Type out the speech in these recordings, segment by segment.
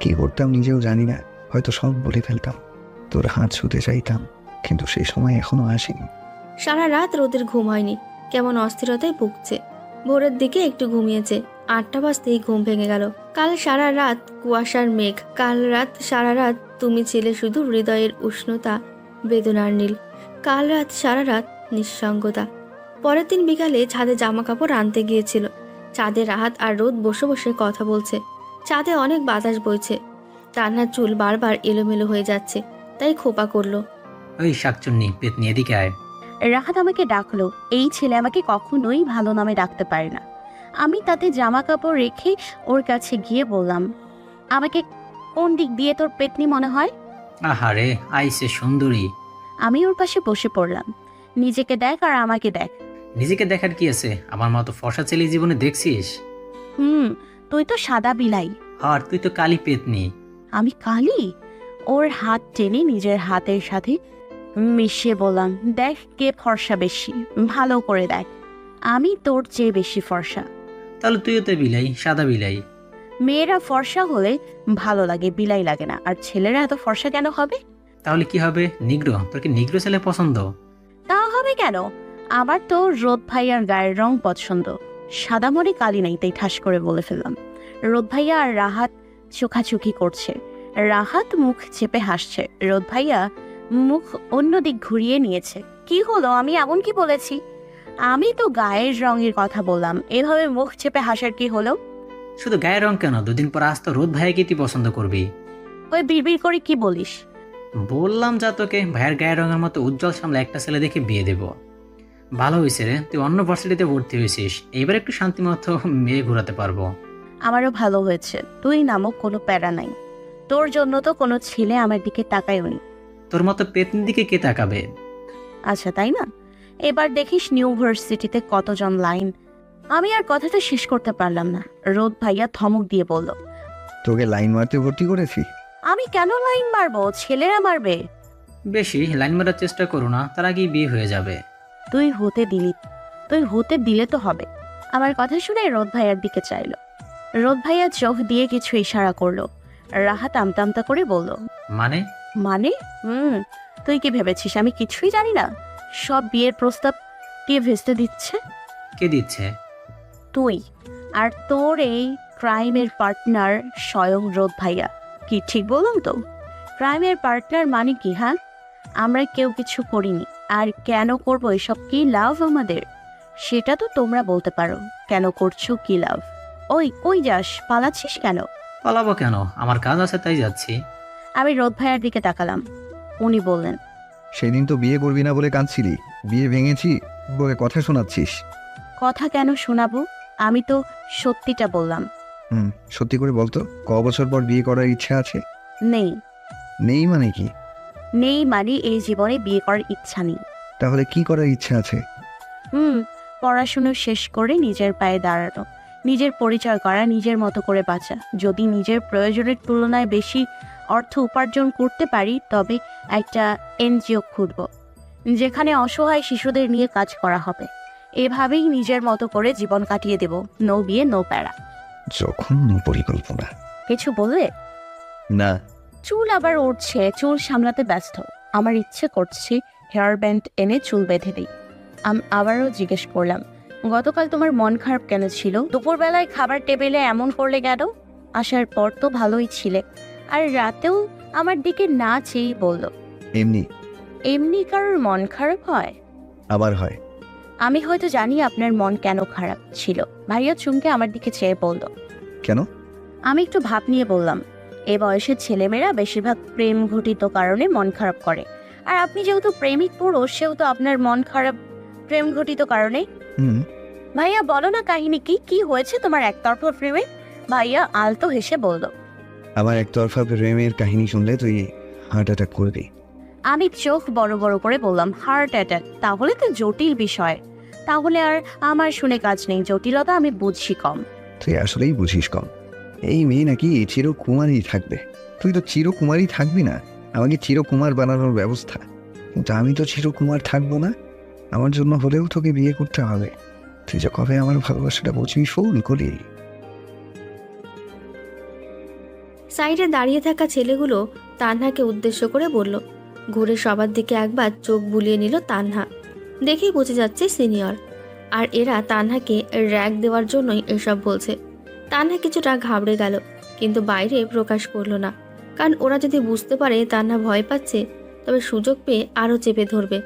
কি করতাম নিজেও জানি না, হয়তো সব বলে ফেলতাম। তোর হাত ছুতে চাইতাম, কিন্তু সেই সময় এখনো আসেনি। সারা রাত রোদের ঘুম হয়নি, কেমন অস্থিরতায় ভুগছে। ভোরের দিকে একটু ঘুমিয়েছে, 8টা বাজতেই ঘুম ভেঙে গেল। কাল সারা রাত কুয়াশার মেঘ, কাল রাত সারা রাত তুমি ছিলে শুধু হৃদয়ের উষ্ণতা, বেদনার নীল। কাল রাত সারা রাত নিঃসঙ্গতা। পরের দিন বিকালে ছাদে জামা কাপড় আনতে গিয়েছিল। ছাদে রাহাত আর রোদ বসে বসে কথা বলছে। ছাদে অনেক বাতাস বইছে। তান্নার চুল বারবার এলোমেলো হয়ে যাচ্ছে, তাই খোপা করলো। ওই শাকচুন্নি পেতনি এদিকে আয়। রাহাত আমাকে ডাকলো। এই ছেলে আমাকে কখনোই ভালো নামে ডাকতে পারে না। আমি তাতে জামা কাপড় রেখে ওর কাছে গিয়ে বললাম, আমাকে কোন দিক দিয়ে তোর পেতনি মনে হয়? আহারে আইসে সুন্দরী। আমি ওর পাশে বসে পড়লাম। নিজেকে দেখ আর আমাকে দেখ। নিজেকে দেখার কি আছে? আমার মতো ফর্সা ছেলে জীবনে দেখছিস? তুই তো সাদা বিলাই। আর তুই তো কালি পেতনি। আমি কালি? ওর হাত টেনে নিজের হাতের সাথে মিশিয়ে বললাম, দেখ কে ফর্সা বেশি, ভালো করে দেখ। আমি তোর চেয়ে বেশি ফর্সা। তাহলে তুইও তো বিলাই, সাদা বিলাই। মেয়েরা ফর্সা হলে ভালো লাগে, বিলাই লাগে না। আর ছেলেরা এত ফর্সা কেন হবে? তাহলে কি হবে? নিগ্রো? তোর কি নিগ্রো ছেলে পছন্দ? তা হবে কেন? আমার তো রোদ ভাইয়ার গায়ের রং পছন্দ। সাদা মরে কালি নাই, তাই ঠাস করে বলে ফেললাম। রোদ ভাইয়া আর রাহাত চোখাচোখি করছে। রাহাত মুখ চেপে হাসছে, রোদ ভাইয়া মুখ অন্যদিক ঘুরিয়ে নিয়েছে। কি হলো? আমি এমন কি বলেছি? আমি তো গায়ের রঙের কথা বললাম, এভাবে মুখ চেপে হাসার কি হলো? শুধু গায়ের রং কেন, দুদিন পর আজ তো রোদ ভাইয়াকে তুই পছন্দ করবি। ওই বিড়বিড় করে কি বলিস? বললাম যা তোকে, ভাইয়ের গায়ের রঙের মতো উজ্জ্বল সামলে একটা ছেলে দেখে বিয়ে দেব। ভালো হয়েছে রে, তুই অন্য ভার্সিটিতে ভর্তি হয়েছিস, এবার একটু শান্তি মতো মেয়ে ঘোরাতে পারবো। আমারও ভালো হয়েছে, তুই নামক কোনো প্যারা নাই। তোর জন্য তো কোনো ছেলে আমার দিকে তাকায়নি। তোর মতো পেতনির দিকে কে তাকাবে? আচ্ছা, তাই না? এবার দেখিস নিউ ভার্সিটিতে কতজন লাইন। আমি আর কথাটা শেষ করতে পারলাম না। রোদ ভাইয়া ধমক দিয়ে বলল, তোকে লাইন মারতে ভর্তি করেছি? আমি কেন লাইন মারবো? ছেলেরা মারবে। বেশি লাইন মারার চেষ্টা করো না, তার আগেই বিয়ে হয়ে যাবে। তুই হতে দিলে তো হবে। আমার কথা শুনে রোদ ভাইয়ার দিকে চাইলো। রোদ ভাইয়া চোখ দিয়ে কিছু ইশারা করলো। রাহাত আমতা আমতা করে বলল, মানে? মানে? তুই কি ভেবেছিস আমি কিছুই জানি না? সব বিয়ের প্রস্তাব কে ভেস্তে দিচ্ছে? কে দিচ্ছে? তুই আর তোর এই ক্রাইমের পার্টনার স্বয়ং রোদ ভাইয়া। কি ঠিক বললাম তো? ক্রাইমের পার্টনার মানে কি? হ্যাঁ, আমরা কেউ কিছু করিনি, আর কেন করবো এসব? কি লাভ আমাদের? সেটা তো তোমরা বলতে পারো। কেন করছো, কি লাভ? ওই কই যাস? পালাচ্ছিস কেন? পালাবো কেন? আমার কাজ আছে তাই যাচ্ছি। আমি রোদ ভাইয়ার দিকে তাকালাম। উনি বললেন, সেদিন তো বিয়ে করবি না বলে কাঁদছিলি, বিয়ে ভেঙেছি বলে কথা শোনাচ্ছিস। কথা কেন শোনাবো? আমি তো সত্যিটা বললাম। সত্যি করে বলতো, ক বছর পর বিয়ে করার ইচ্ছা আছে? নেই। নেই মানে কি? নেই মানে এই জীবনে বিয়ে করার ইচ্ছা নেই। তাহলে কি করার ইচ্ছা আছে? পড়াশুনো শেষ করে নিজের পায়ে দাঁড়ানো, নিজের পরিচয় করা, নিজের মতো করে বাঁচা। যদি নিজের প্রয়োজনের তুলনায় বেশি অর্থ উপার্জন করতে পারি, তবে একটা এনজিও খুলব, যেখানে অসহায় শিশুদের নিয়ে কাজ করা হবে। এভাবেই নিজের মতো করে জীবন কাটিয়ে দেব। নো বিয়ে, নো প্যারা। জঘন্য পরিকল্পনা। কিছু বললে? না। চুল আবার উঠছে, চুল সামলাতে ব্যস্ত। আমার ইচ্ছে করছে হেয়ার ব্যান্ড এনে চুল বেঁধে দিই। আবারও জিজ্ঞেস করলাম, গতকাল তোমার মন খারাপ কেন ছিল? দুপুরবেলায় খাবার টেবিলে এমন করলে কেন? আসার পর তো ভালোই ছিলে, আর রাতেও আমার দিকে না চেয়েই বলল, এমনি। এমনি কারোর মন খারাপ হয়? আবার হয়। আমি হয়তো জানি আপনার মন কেন খারাপ ছিল। ভাইয়া চুমকে আমার দিকে চেয়ে বলল, কেন? আমি একটু ভাব নিয়ে বললাম, এ বয়সের ছেলেমেয়েরা বেশিরভাগ প্রেম ঘটিত কারণে মন খারাপ করে। আর আপনি যেহেতু প্রেমিক পুরুষ, সেহেতু আপনার মন খারাপ প্রেম ঘটিত কারণে। ভাইয়া বলো না কাহিনী কি? কি হয়েছে তোমার একতরফা প্রেমে? ভাইয়া আলতো হেসে বলল, আমার একতরফা প্রেমের কাহিনী শুনলে তুই হার্ট অ্যাটাক করবি। আমি চোখ বড় বড় করে বললাম, হার্ট অ্যাটাক? তাহলে তো জটিল বিষয়। তাহলে আর আমার শুনে কাজ নেই, জটিলতা আমি বুঝি কম। তুই আসলেই বুঝিস কম। এই মেয়ে নাকি চিরকুমারী থাকবে। তুই তো চিরকুমারী থাকবি না, আমাকে চিরকুমার বানানোর ব্যবস্থা। কিন্তু আমি তো চিরকুমার থাকবো না। আমার জন্য হলেও তোকে বিয়ে করতে হবে। তুই যে কবে আমার ভালোবাসাটা বুঝবি ফুল করি। সাইডে দাঁড়িয়ে থাকা ছেলেগুলো তানহাকে উদ্দেশ্য করে বলল। ঘুরে সবার দিকে একবার চোখ বুলিয়ে নিল তানহা। দেখেই বোঝা যাচ্ছে সিনিয়র, আর এরা তানহাকে র্যাগ দেওয়ার জন্যই এসব বলছে। তানহা কিছুটা ঘাবড়ে গেল, কিন্তু বাইরে প্রকাশ করলো না, কারণ ওরা যদি বুঝতে পারে তানহা ভয় পাচ্ছে তবে সুযোগ পেয়ে আরও চেপে ধরবে।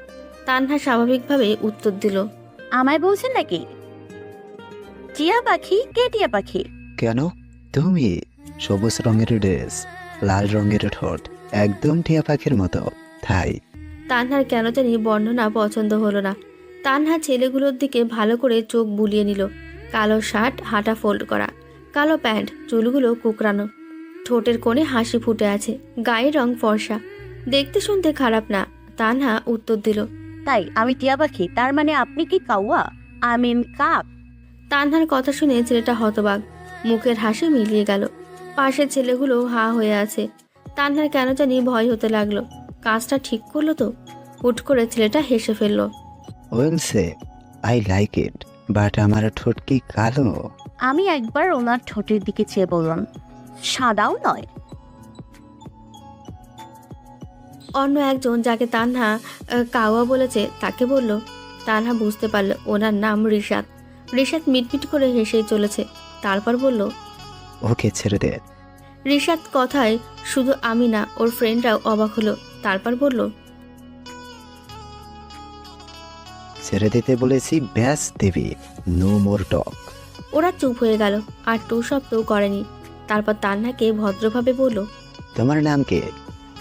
তানহা স্বাভাবিকভাবে উত্তর দিল, আমায় বলছেন নাকি? টিয়া পাখি? কে টিয়া পাখি? কেন? তুমি সবুজ রঙের ড্রেস, লাল রঙের ঠোঁট, একদম টিয়া পাখির মতো, তাই। তানহার কেন জানি বর্ণনা পছন্দ হলো না। তানহা ছেলেগুলোর দিকে ভালো করে চোখ বুলিয়ে নিল। কালো শার্ট, হাঁটা ফোল্ড করা, কালো প্যান্ট, চুলগুলো কুকরানো, ঠোঁটের কোণে হাসি ফুটে আছে, গায়ের রং ফর্সা, দেখতে শুনতে খারাপ না। তানহা উত্তর দিল, তাই আমি টিয়া পাখি? তার মানে আপনি কি কাউয়া? আই মিন কাক? তানহার কথা শুনে ছেলেটা হতবাক, মুখের হাসি মিলিয়ে গেল। পাশের ছেলেগুলো হা হয়ে আছে। তানহার কেন জানি ভয় হতে লাগলো, কাজটা ঠিক করলো তো? হুট করে ছেলেটা হেসে ফেলল। Well say, I like it, but আমার ঠোঁট কি কালো? আমি একবার ওনার ঠোঁটের দিকে চেয়ে বললাম, সাদাও নয়। অন্য একজন যাকে তানহা কাওয়া বলেছে তাকে বলল। তানহা বুঝতে পারল ওনার নাম রিশাদ। রিশাদ মিটমিট করে হেসেই চলেছে, তারপর বলল, ওকে ছেড়ে দে। রিশাদ কথায় শুধু আমি না, ওর ফ্রেন্ডরাও অবাক হলো। তারপর বলল, ছেড়ে দিতে বলেছি, ব্যাস দেবী, নো মোর টক। ওরা চুপ হয়ে গেল, আর টু শব্দও করেনি। তারপর তানহাকে ভদ্রভাবে বলল। তোমার নাম কি?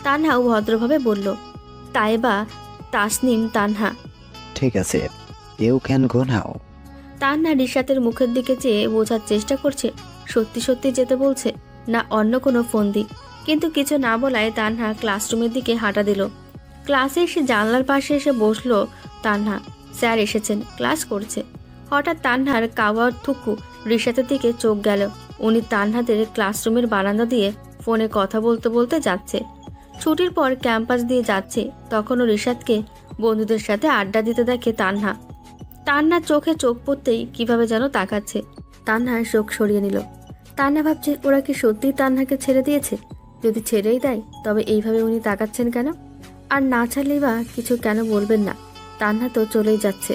তানহাও ভদ্রভাবে বলল, তাইবা তাসনিম তানহা। ঠিক আছে, ইউ ক্যান গো নাও। তানহা রিশাতের মুখের দিকে চেয়ে বোঝার চেষ্টা করছে সত্যি সত্যি যেতে বলছে না অন্য কোনো ফন্দি। কিন্তু কিছু না বলায় তানহা ক্লাসরুমের দিকে হাঁটা দিল। ক্লাসে এসে জানলার পাশে এসে বসলো তানহা। স্যার এসেছেন, ক্লাস করছে। হঠাৎ তানহার কাওয়ার থুকু রিশাতের দিকে চোখ গেল। উনি তানহাদের ক্লাসরুমের বারান্দা দিয়ে ফোনে কথা বলতে বলতে যাচ্ছে। ছুটির পর ক্যাম্পাস দিয়ে যাচ্ছে, তখনও রিশাদকে বন্ধুদের সাথে আড্ডা দিতে দেখে তানহা। তান্নার চোখে চোখ পড়তেই কিভাবে যেন তাকাচ্ছে। তান্না চোখ সরিয়ে নিল। তান্না ভাবছে ওরা কি সত্যিই তান্নাকে ছেড়ে দিয়েছে? যদি ছেড়েই দেয় তবে এইভাবে উনি তাকাচ্ছেন কেন? আর না ছাড়লেই বা কিছু কেন বলবেন না? তান্না তো চলেই যাচ্ছে।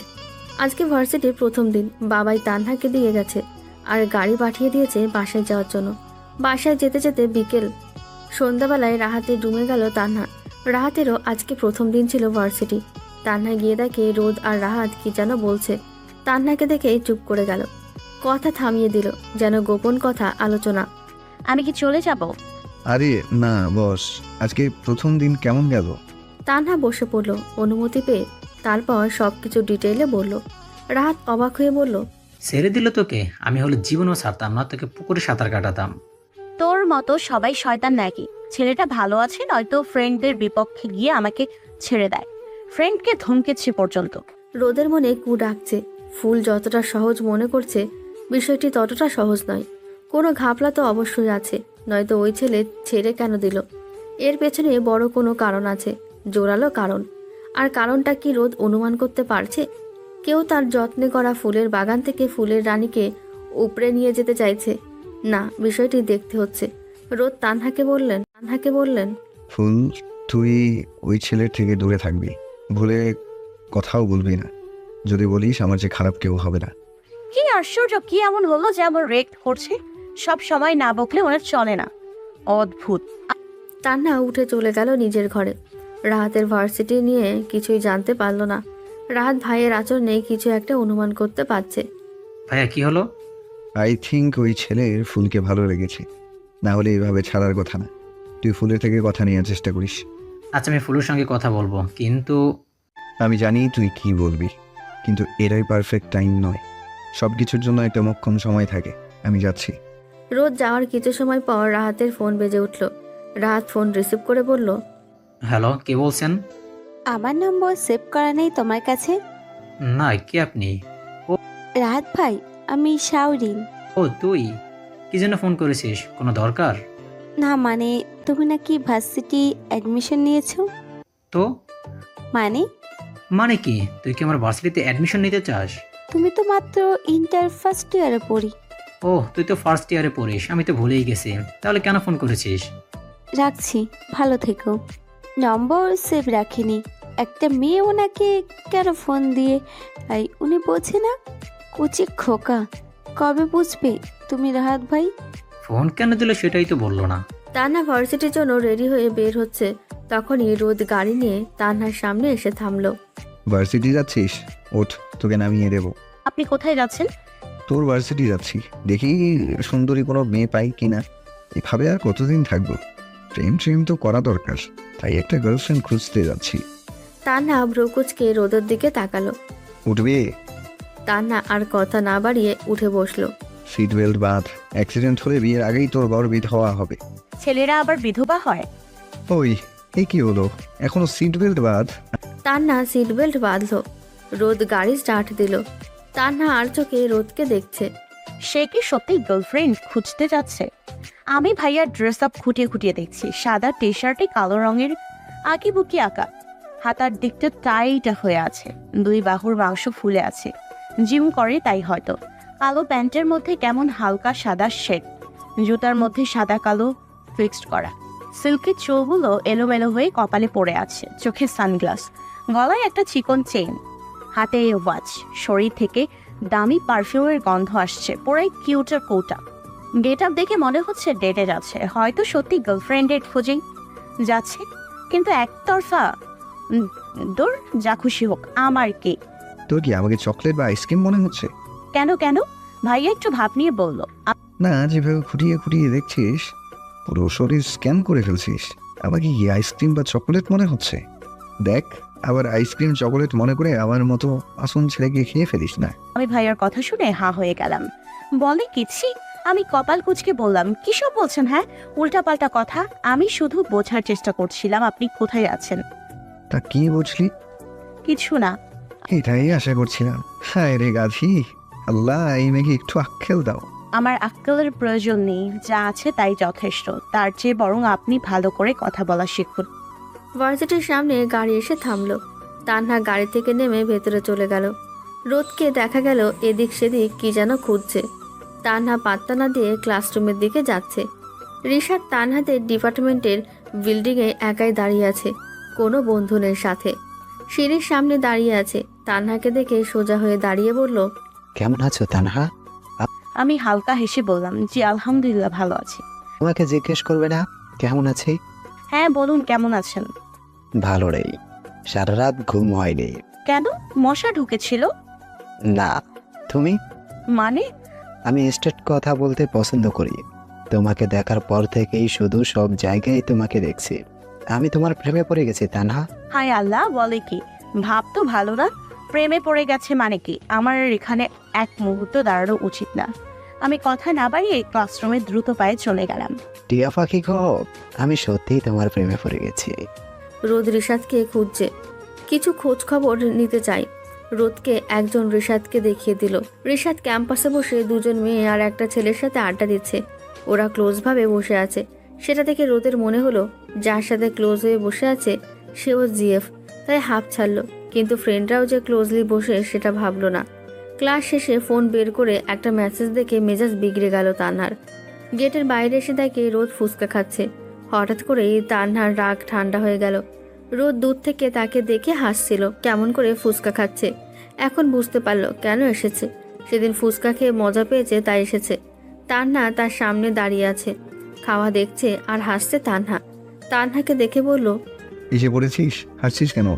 আজকে ভার্সিটির প্রথম দিন, বাবাই তান্নাকে দিয়ে গেছে আর গাড়ি পাঠিয়ে দিয়েছে বাসায় যাওয়ার জন্য। বাসায় যেতে যেতে বিকেল। সন্ধ্যাবেলায় রাহাতে ডুবে গেল তান্না। রাহাতেরও আজকে প্রথম দিন ছিল ভার্সিটি। তান্না গিয়ে দেখে রোদ আর রাহাত কি যেন বলছে। তান্নাকে দেখে চুপ করে গেল, কথা থামিয়ে দিল, যেন গোপন কথা আলোচনা। আমি কি চলে যাব? আরে না বস, আজকে প্রথম দিন কেমন গেল? তান্না বসে পড়ল অনুমতি পেয়ে। তারপর সবকিছু ডিটেইলে বলল। রাহাত অবাক হয়ে বলল, ছেড়ে দিল তোকে? আমি হলে জীবনও ছাড়তাম না, তোকে পুকুরে সাঁতার কাটাতাম। তোর মতো সবাই শয়তান নাকি? ছেলেটা ভালো আছে, নয়তো ফ্রেন্ডদের বিপক্ষে গিয়ে আমাকে ছেড়ে দেয়। ফ্রেন্ডকে ধমকেছে পর্যন্ত। রোদের মনে কু ডাকছে। ফুল যতটা সহজ মনে করছে, বিষয়টি ততটা সহজ নয়। কোনো ঘাপলা তো অবশ্যই আছে, নয়তো ওই ছেলে ছেড়ে কেন দিল? এর পেছনে বড় কোনো কারণ আছে, জোরালো কারণ। আর কারণটা কি রোদ অনুমান করতে পারছে? কেউ তার যত্নে করা ফুলের বাগান থেকে ফুলের রানীকে উপড়ে নিয়ে যেতে চাইছে? না, বিষয়টি দেখতে হচ্ছে। রোদ তানহাকে বললেন, ফুল, তুই ওই ছেলের থেকে দূরে থাকবি, ভুলে কথাও বলবি না। যদি বলিস আমার যে খারাপ কেউ হবে না। কি আশ্চর্য, কি এমন হলো যে আমার রেক্ট করছে? সব সময় না বকলে ওনার চলে না। অদ্ভুত। তান্না উঠে চলে গেল নিজের ঘরে। রাহাতের ভার্সিটি নিয়ে কিছুই জানতে পারল না। রাহাত ভাইয়ের আচরণে কিছু একটা অনুমান করতে পারছে। ভাইয়া কি হলো? আই থিঙ্ক ওই ছেলের ফুলকে ভালো লেগেছে, না হলে এইভাবে ছাড়ার কথা না। তুই ফুলের থেকে কথা নেওয়ার চেষ্টা করিস। আচ্ছা, আমি ফুলের সঙ্গে কথা বলবো, কিন্তু আমি জানি তুই কি বলবি, কিন্তু এরাই পারফেক্ট টাইম নয়। সব কিছুর জন্য একটা মোক্ষম সময় থাকে। আমি যাচ্ছি। রোজ যাওয়ার কিছু সময় পর রাহাতের ফোন বেজে উঠল। রাহাত ফোন রিসিভ করে বলল, হ্যালো, কে বলছেন? আমার নম্বর সেভ করা নেই তোমার কাছে? না, কে আপনি? রাহাত ভাই, আমি শাওরিন। ও তুই, কি জন্য ফোন করেছিস? কোনো দরকার? না মানে, তুমি নাকি ভার্সিটি অ্যাডমিশন নিয়েছো? তো মানে? মানে কি, তুই কি আমার ভার্সিটিতে অ্যাডমিশন নিতে চাস? তুমি তো মাত্র ইন্টার ফার্স্ট ইয়ারে পড়ি। ও তুই তো ফার্স্ট ইয়ারে পড়িস, আমি তো ভুলেই গেছি। তাহলে কেন ফোন করেছিস? রাখছি, ভালো থেকো। নম্বর সেভ রাখিনি। একটা মেয়ে ওনাকে কেন ফোন দিয়ে উনি বোঝে না? কুচি খোকা, কবে বুঝবে তুমি রাহাত ভাই? ফোন কেন দিল সেটাই তো বললো না। তান্না ভার্সিটির জন্য রেডি হয়ে বের হচ্ছে, তখনই রোদ গাড়ি নিয়ে তান্নার সামনে এসে থামলো। ভার্সিটি যাচ্ছিস? ওঠ, তোকে নামিয়ে দেবো। আপনি কোথায় যাচ্ছেন? তোর ভার্সিটি যাচ্ছি, দেখি সুন্দরী কোনো মেয়ে পাই কিনা। এভাবে আর কতদিন থাকবো? প্রেম তো করা দরকার, তাই একটা গার্লফ্রেন্ড খুঁজতে যাচ্ছি। তান্না ব্রকুচকে রোদের দিকে তাকালো। উঠবে? তান্না আর কথা না বাড়িয়ে উঠে বসলো। সিট বেল্ট বাঁধ, অ্যাক্সিডেন্ট হলে বিয়ের আগেই তোর বর বিধবা হবে। ছেলেরা আবার বিধবা হয়? ওই, এই কি হলো? এখনো সিট বেল্ট বাঁধ। Tanna seat belt বাঁধলো। রোদ গাড়ি স্টার্ট দিল। তান্না আর চোখে রোদকে দেখছে। সে কি সত্যি গার্লফ্রেন্ড খুঁজতে যাচ্ছে? আমি ভাইয়ার ড্রেস আপ খুঁটিয়ে খুঁটিয়ে দেখছি। সাদা টি শার্টে কালো রঙের আঁকিবুকি আঁকা, হাতার দিকটা টাইটা হয়ে আছে, দুই বাহুর মাংস ফুলে আছে। জিম করে তাই হয়তো। কালো প্যান্টের মধ্যে কেমন হালকা সাদা শেড, জুতার মধ্যে সাদা কালো ফিক্সড করা, সিল্কের চুলগুলো এলোমেলো হয়ে কপালে পড়ে আছে, চোখে সানগ্লাস, গলায় একটা চিকন চেইন, হাতে ওয়াচ, শরীর থেকে দামি পারফিউমের গন্ধ আসছে। পুরাই কিউটার কৌটা। গেট আপ দেখে মনে হচ্ছে ডেটে যাচ্ছে, হয়তো সত্যি গার্লফ্রেন্ডের খোঁজেই যাচ্ছে, কিন্তু একতরফা। দূর, যা খুশি হোক, আমার কি? তোর কি আমাকে চকলেট বা আইসক্রিম মনে হচ্ছে? কেন কেন? ভাইয়া একটু ভাব নিয়ে বলল। না, যেভাবে খুঁটিয়ে খুঁটিয়ে দেখছিস, পুরো শরীর স্ক্যান করে ফেলছিস। আমাকে কি আইসক্রিম বা চকোলেট মনে হচ্ছে? দেখ, আবার আইসক্রিম চকোলেট মনে করে আমার মতো আসন ছেলেকে খেয়ে ফেলিস না। আমি ভাইয়ার কথা শুনে হাঁ হয়ে গেলাম। বলে কিছি? আমি কপাল কুঁচকে বললাম, কিসব বলছেন? হ্যাঁ, উল্টাপাল্টা কথা। আমি শুধু বোঝার চেষ্টা করছিলাম আপনি কোথায় আছেন। তা কি বুঝলি? কিছু না। এটাই আশা করছিলাম। হায় রে গাধি, আল্লাহ এই মেয়েকে একটু আক্কেল দাও। আমার আক্কেলের প্রয়োজন নেই, যা আছে তাই যথেষ্ট। তার চেয়ে বরং আপনি ভালো করে কথা বলা শিখুন। ভার্সিটির সামনে গাড়ি এসে থামলো। তান্না গাড়ি থেকে নেমে ভেতরে চলে গেল। রোদকে দেখা গেল এদিক সেদিক কি যেন খুঁজছে। তান্না পাত্তা না দিয়ে ক্লাসরুমের দিকে যাচ্ছে। রিশাদ তানহাদের ডিপার্টমেন্টের বিল্ডিংয়ে একাই দাঁড়িয়ে আছে, কোনো বন্ধু নেই সাথে। সিঁড়ির সামনে দাঁড়িয়ে আছে। তানহাকে দেখে সোজা হয়ে দাঁড়িয়ে বলল, কেমন আছো তানহা? আমি হালকা হেসে বললাম, জি আলহামদুলিল্লাহ ভালো আছি। তোমাকে জিজ্ঞেস করবে না কেমন আছি? হ্যাঁ বলুন, কেমন আছেন? ভালো রে, সারা রাত ঘুম হয়নি। কেন, মশা ঢুকেছিল? না, তুমি? মানে? আমি স্ট্রেট কথা বলতে পছন্দ করি। তোমাকে দেখার পর থেকেই শুধু সব জায়গায় তোমাকে দেখছি। আমি তোমার প্রেমে পড়ে গেছি তানহা। হায় আল্লাহ, বলে কি? ভাব তো ভালো না। প্রেমে পড়ে গেছে মানে কি? আমার এখানে এক মুহূর্ত দাঁড়ানো উচিত না। আমি কথা না বাড়িয়ে ক্লাসরুমে দ্রুত পায়ে চলে গেলাম। টিয়া পাখি গো, আমি সত্যিই তোমার প্রেমে পড়ে গেছি। রোদ রিশাদকে খুঁজছে, কিছু খোঁজ খবর নিতে চাই। রোদকে একজন রিশাদকে দেখিয়ে দিল। রিশাদ ক্যাম্পাসে বসে দুজন মেয়ে আর একটা ছেলের সাথে আড্ডা দিচ্ছে। ওরা ক্লোজভাবে বসে আছে। সেটা দেখে রোদের মনে হলো যার সাথে ক্লোজ হয়ে বসে আছে সেও জিএফ, তাই হাঁপ ছাড়লো। কিন্তু ফ্রেন্ডরাও যে ক্লোজলি বসে সেটা ভাবলো না। ক্লাস শেষে ফোন বের করে একটা মেসেজ দেখে মেজাজ বিগড়ে গেল তানহার। গেটের বাইরে এসে দেখে রোদ ফুচকা খাচ্ছে। হঠাৎ করেই তানহার রাগ ঠান্ডা হয়ে গেল। রোদ দূর থেকে তাকে দেখে হাসছিল, কেমন করে ফুচকা খাচ্ছে। এখন বুঝতে পারলো কেন এসেছে। সেদিন ফুচকা খেয়ে মজা পেয়েছে তাই এসেছে। তান্হা তার সামনে দাঁড়িয়ে আছে, খাওয়া দেখছে আর হাসছে তানহা। তানহাকে দেখে বলল, এসে পড়েছিস, হাসছিস কেন?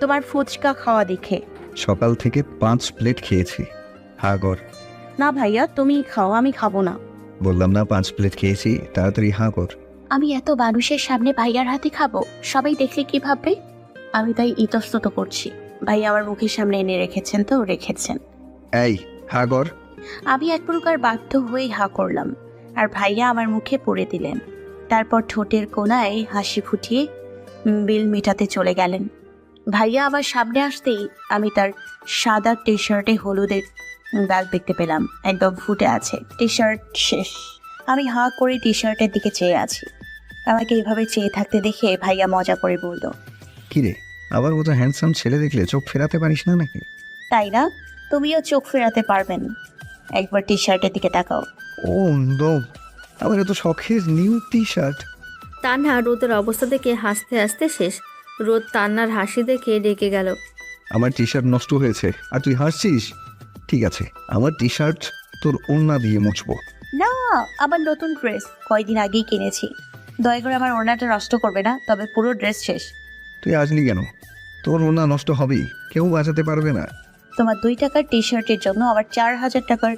তোমার ফুচকা খাওয়া দেখে। সকাল থেকে 5 প্লেট খেয়েছি। হা কর। না ভাইয়া, তুমি খাও, আমি খাবো না। বললাম না 5 প্লেট খেয়েছি, তাড়াতাড়ি হা কর। আমি এত মানুষের সামনে ভাইয়ার হাতে খাবো, সবাই দেখলে কি ভাববে? আমি তাই ইতস্তত করছি। ভাইয়া আমার মুখের সামনে এনে রেখেছেন তো রেখেছেন। এই, হা কর। আমি এক প্রকার বাধ্য হয়ে হা করলাম, আর ভাইয়া আমার মুখে পড়ে দিলেন। তারপর ঠোঁটের কোণায় হাসি ফুটিয়ে বিল মেটাতে চলে গেলেন। ভাইয়া আমার সামনে আসতেই আমি তার সাদা টি শার্টে হলুদের দাগ দেখতে পেলাম, একদম ফুটে আছে। টি শার্ট শেষ। আমি হা করে টি শার্টের দিকে চেয়ে আছি। আমাকে এইভাবে চেয়ে থাকতে দেখে ভাইয়া মজা করে বলল, কিরে, আবার মতো হ্যান্ডসাম ছেলে দেখলে চোখ ফেরাতে পারিস না নাকি? তাই না? তুমিও চোখ ফেরাতে পারবেন? একবার টি শার্টের দিকে তাকাও। ও নো, আমার এত শখের নিউ টি শার্ট। তান্না রোদের অবস্থা দেখে হাসতে হাসতে শেষ। রোদ তান্নার হাসি দেখে রেগে গেল। আমার টি শার্ট নষ্ট হয়েছে আর তুই হাসছিস? ঠিক আছে, আমার টি শার্ট তোর ওড়না দিয়ে মুছবো। না, আমার নতুন ড্রেস কয়দিন আগেই কিনেছি। দয়া করে আমার ওড়নাটা নষ্ট করবে না, তবে পুরো ড্রেস শেষ। তুই আসলি কেন? তোর ওড়না নষ্ট হবেই, কেউ বাঁচাতে পারবে না। তোমার 2 টাকার টি শার্টের জন্য আবার 4000 টাকার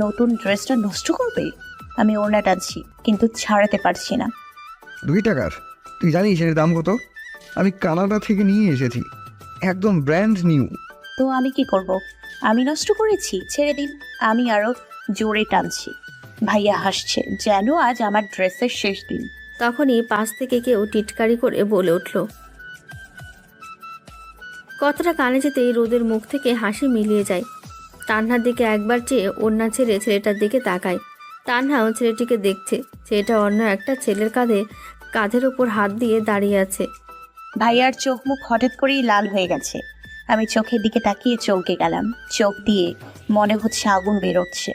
নতুন ড্রেসটা নষ্ট করবে? আমি ওড়না টানছি, কিন্তু ছাড়াতে পারছি না। 2 টাকার? তুই জানিস এর দাম কত? আমি কানাডা থেকে নিয়ে এসেছি, একদম ব্র্যান্ড নিউ। তো আমি কি করব? আমি নষ্ট করেছি, ছেড়ে দিন। আমি আরো জোরে টানছি। ভাইয়া হাসছে, যেন আজ আমার ড্রেসের শেষ দিন। তখনই পাশ থেকে কেউ টিটকারি করে বলে উঠল। কথাটা কানে যেতেই রোদের মুখ থেকে হাসি মিলিয়ে যায়। তান্নার দিকে একবার চেয়ে ওড়না ছেড়ে ছেলেটার দিকে তাকায়। তান্নাও ছেলেটিকে দেখছে। ছেলেটা অন্য একটা ছেলের কাঁধের ওপর হাত দিয়ে দাঁড়িয়ে আছে। ভাইয়ার চোখ মুখ হঠাৎ করেই লাল হয়ে গেছে। আমি চোখের দিকে তাকিয়ে চমকে গেলাম। চোখ দিয়ে মনে হচ্ছে আগুন বেরোচ্ছে।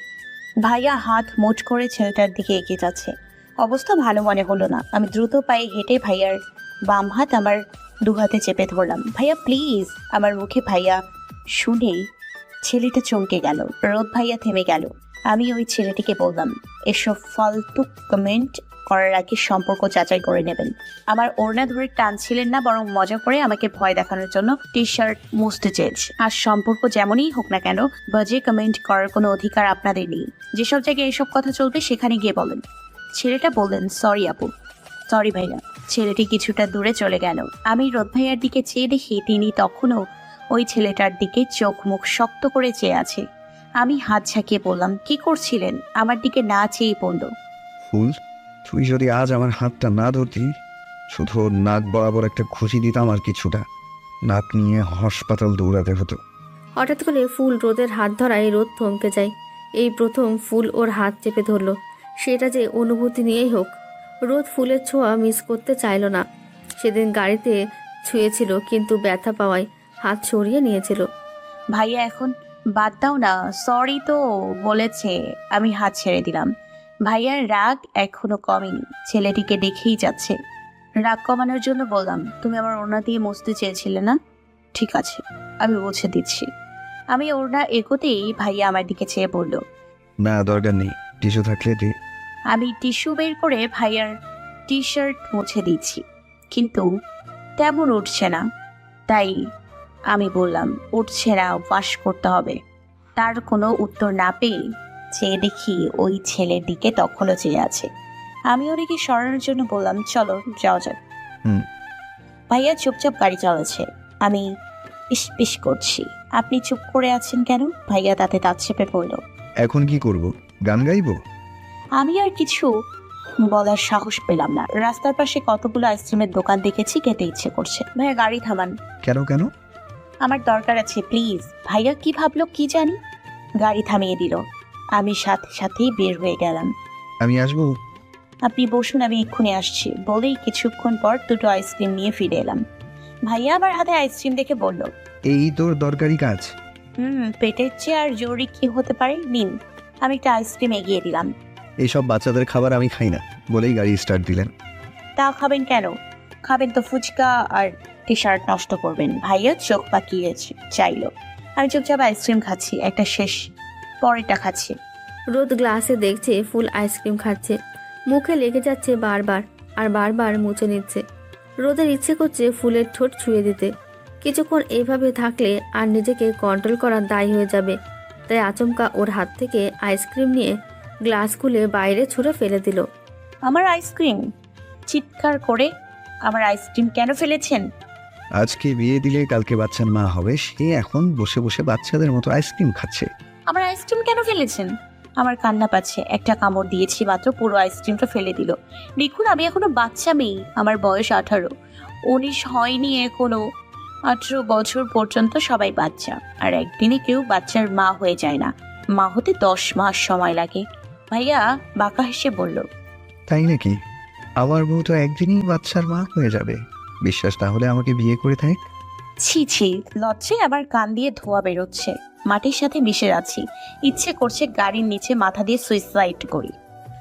ভাইয়া হাত মুঠ করে ছেলেটার দিকে এগিয়ে যাচ্ছে। অবস্থা ভালো মনে হলো না। আমি দ্রুত পায়ে হেঁটে ভাইয়ার বাম হাত আমার 2 হাতে চেপে ধরলাম। ভাইয়া প্লিজ। আমার মুখে ভাইয়া শুনেই ছেলেটা চমকে গেল। রোদ ভাইয়া থেমে গেল। আমি ওই ছেলেটিকে বললাম, এসব ফালতু কমেন্ট করার আগে সম্পর্ক যাচাই করে নেবেন। আমার ওড়না ধরে টানছিলেন না, বরং মজা করে আমাকে ভয় দেখানোর জন্য টি শার্ট মুছতে চেয়েছে। আর সম্পর্ক যেমনই হোক না কেন, বাজে কমেন্ট করার কোনো অধিকার আপনাদের নেই। যেসব জায়গায় এসব কথা চলবে সেখানে গিয়ে বলেন। ছেলেটা বললেন, সরি আপু। সরি ভাইয়া। ছেলেটি কিছুটা দূরে চলে গেল। আমি রোদ ভাইয়ার দিকে চেয়ে দেখি তিনি তখনও ওই ছেলেটার দিকে চোখ মুখ শক্ত করে চেয়ে আছে। আমি হাত ঝাঁকিয়ে বললাম, কি করছিলেন? আমার দিকে না চেয়ে বলল, ফুল, তুই যদি আজ আমার হাতটা না ধরতি, শুধু ওর নাক বরাবর একটা ঘুষি দিতাম আর কিছুটা, নাক নিয়ে হাসপাতাল দৌড়াতে হতো। হঠাৎ করে ফুল রোদের হাত ধরায় রোদ থমকে যায়। এই প্রথম ফুল ওর হাত চেপে ধরল। সেটা যে অনুভূতি নিয়েই হোক, রোদ ফুলের ছোঁয়া মিস করতে চাইল না। সেদিন গাড়িতে ছুঁয়েছিল, কিন্তু ব্যথা পাওয়ায় হাত সরিয়ে নিয়েছিল। ভাইয়া এখন বাদ দাও না, সরি তো বলেছে। আমি হাত ছেড়ে দিলাম। ভাইয়ার রাগ এখনো কমেনি, ছেলেটিকে দেখেই যাচ্ছে। রাগ কমানোর জন্য বললাম, তুমি আমার ওড়না দিয়ে মুছতে চেয়েছিলে না? ঠিক আছে, আমি মুছে দিচ্ছি। আমি ওড়না এগোতেই ভাইয়া আমার দিকে চেয়ে বলল, না দরকার নেই, টিস্যু থাকলে দে। আমি টিস্যু বের করে ভাইয়ার টি শার্ট মুছে দিচ্ছি, কিন্তু তেমন উঠছে না। তাই আমি বললাম, উঠছে না, ওয়াশ করতে হবে। তার কোনো উত্তর না পেয়ে চেয়ে দেখি ওই ছেলের দিকে তখনও চেয়ে আছে। আমি ওদিকে সরানোর জন্য বললাম, চলো যাওয়া যাক। হুম। ভাইয়া চুপচাপ গাড়ি চালাচ্ছে। আমি পিস পিস করছি। আপনি চুপ করে আছেন কেন? ভাইয়া তাতে দাঁত চেপে পড়ল। এখন কি করব? গান গাইবো? আমি আর কিছু বলার সাহস পেলাম না। রাস্তার পাশে কতগুলো আইসক্রিমের দোকান দেখেছি, খেতে ইচ্ছে করছে। ভাইয়া গাড়ি থামান। কেন কেন? আমার দরকার আছে, প্লিজ। ভাইয়া কি ভাবলো কি জানি, গাড়ি থামিয়ে দিল। আমি সাথে সাথেই বের হয়ে গেলাম। আমি আসবো? আপনি বসুন, আমি এক্ষুনি আসছি বলেই কিছুক্ষণ পর 2টো আইসক্রিম নিয়ে ফিরে এলাম। ভাইয়া আমার হাতে আইসক্রিম দেখে বলল, এই তোর দরকারি কাজ? পেটের চেয়ে আর জরুরি কি হতে পারে, নিন। আমি একটা আইসক্রিম এগিয়ে দিলাম। এইসব বাচ্চাদের খাবার আমি খাই না বলেই গাড়ি স্টার্ট দিলেন। তা খাবেন কেন? খাবেন তো ফুচকা আর টি শার্ট নষ্ট করবেন। ভাইয়া চোখ পাকিয়ে চাইলো। আমি চুপচাপ আইসক্রিম খাচ্ছি, একটা শেষ, পরেরটা খাচ্ছি। রোদ গ্লাসে দেখছে ফুল আইসক্রিম খাচ্ছে, মুখে লেগে যাচ্ছে বারবার আর বারবার মুছে নিচ্ছে। রোদের ইচ্ছে করছে ফুলের ঠোঁট ছুঁয়ে দিতে। কিছুক্ষণ এইভাবে থাকলে আর নিজেকে কন্ট্রোল করা দায়ী হয়ে যাবে। তাই আচমকা ওর হাত থেকে আইসক্রিম নিয়ে গ্লাস খুলে বাইরে ছুঁড়ে ফেলে দিল। আমার আইসক্রিম! চিৎকার করে, আমার আইসক্রিম কেন ফেলেছেন? আজকে বিয়ে দিলে কালকে বাচ্চার মা হবে, সে এখন বসে বসে বাচ্চাদের মতো আইসক্রিম খাচ্ছে। আমার আইসক্রিম কেন ফেলেছেন? আমার কান্না পাচ্ছে। একটা কামড় দিয়েছি মাত্র, পুরো আইসক্রিমটা ফেলে দিল। দেখুন, আমি এখনো বাচ্চা মেয়ে। আমার বয়স 18, 19 হয়নি এখনো। 18 বছর পর্যন্ত সবাই বাচ্চা, আর একদিনে কেউ বাচ্চার মা হয়ে যায় না। মা হতে 10 মাস সময় লাগে। ভাইয়া বাঁকা হেসে বলল, তাই নাকি? আমার বউ তো একদিনই বাচ্চার মা হয়ে যাবে। বিশ্বাস না হলে আমাকে বিয়ে করে থাক। ছি ছি, লজ্জায় আমার কান দিয়ে ধোঁয়া বেরোচ্ছে। মাটির সাথে মিশে আছি। ইচ্ছে করছে গাড়ির নিচে মাথা দিয়ে সুইসাইড করি।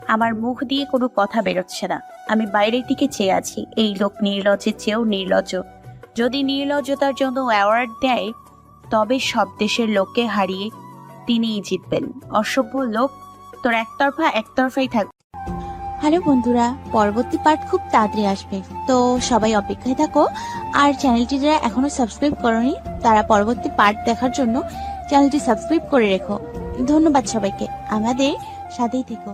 আমার মুখ দিয়ে কোনো কথা বেরোচ্ছে না। আমি বাইরের দিকে চেয়ে আছি। এই লোক নির্লজ্জের চেয়েও নির্লজ্জ। যদি নির্লজ্জতার জন্য অ্যাওয়ার্ড দেয় তবে সব দেশের লোককে হারিয়ে তিনিই জিতবেন। অসভ্য লোক, তোর একতরফাই থাকবে। হ্যালো বন্ধুরা, পরবর্তী পার্ট খুব তাড়াতাড়ি আসবে, তো সবাই অপেক্ষায় থাকো। আর চ্যানেলটি যারা এখনো সাবস্ক্রাইব করনি তারা পরবর্তী পার্ট দেখার জন্য চ্যানেলটি সাবস্ক্রাইব করে রেখো। ধন্যবাদ সবাইকে, আমাদের সাথেই থেকো।